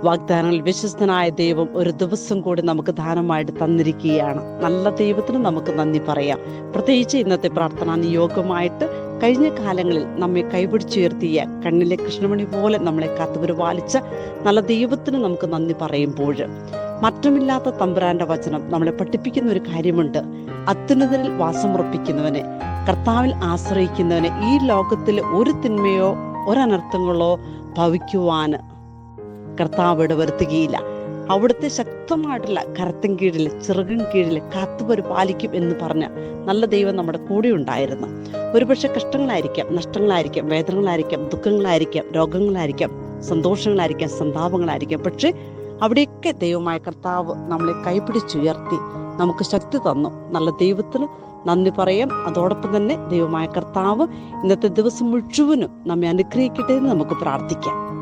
വാഗ്ദാനങ്ങളിൽ വിശ്വസ്തനായ ദൈവം ഒരു ദിവസം കൂടി നമുക്ക് ദാനമായിട്ട് തന്നിരിക്കുകയാണ്. നല്ല ദൈവത്തിന് നമുക്ക് നന്ദി പറയാം. പ്രത്യേകിച്ച് ഇന്നത്തെ പ്രാർത്ഥനാ നിയോഗമായിട്ട് കഴിഞ്ഞ കാലങ്ങളിൽ നമ്മെ കൈപിടിച്ചുയർത്തിയ കണ്ണിലെ കൃഷ്ണമണി പോലെ നമ്മളെ കാത്തുപരിപാലിച്ച നല്ല ദൈവത്തിന് നമുക്ക് നന്ദി പറയുമ്പോൾ, മറ്റുമില്ലാത്ത തമ്പുരാന്റെ വചനം നമ്മളെ പഠിപ്പിക്കുന്ന ഒരു കാര്യമുണ്ട്. അത്യുന്നതനിൽ വാസമുറപ്പിക്കുന്നവനെ, കർത്താവിൽ ആശ്രയിക്കുന്നവനെ ഈ ലോകത്തിൽ ഒരു തിന്മയോ ഒരനർത്ഥങ്ങളോ ഭവിക്കുവാന് കർത്താവ് ഇടവരുത്തുകയില്ല. അവിടുത്തെ ശക്തമായിട്ടുള്ള കരത്തിൻ കീഴിൽ, ചിറകിൻ കീഴിൽ കാത്തുപരിപാലിക്കും എന്ന് പറഞ്ഞ നല്ല ദൈവം നമ്മുടെ കൂടെ ഉണ്ടായിരുന്നു. ഒരുപക്ഷെ കഷ്ടങ്ങളായിരിക്കാം, നഷ്ടങ്ങളായിരിക്കാം, വേദനകളായിരിക്കാം, ദുഃഖങ്ങളായിരിക്കാം, രോഗങ്ങളായിരിക്കാം, സന്തോഷങ്ങളായിരിക്കാം, സന്താപങ്ങളായിരിക്കാം. പക്ഷെ അവിടെയൊക്കെ ദൈവമായ കർത്താവ് നമ്മളെ കൈപിടിച്ചുയർത്തി നമുക്ക് ശക്തി തന്നു. നല്ല ദൈവത്തിന് നന്ദി പറയാം. അതോടൊപ്പം തന്നെ ദൈവമായ കർത്താവ് ഇന്നത്തെ ദിവസം മുഴുവനും നമ്മെ അനുഗ്രഹിക്കട്ടെ എന്ന് നമുക്ക് പ്രാർത്ഥിക്കാം.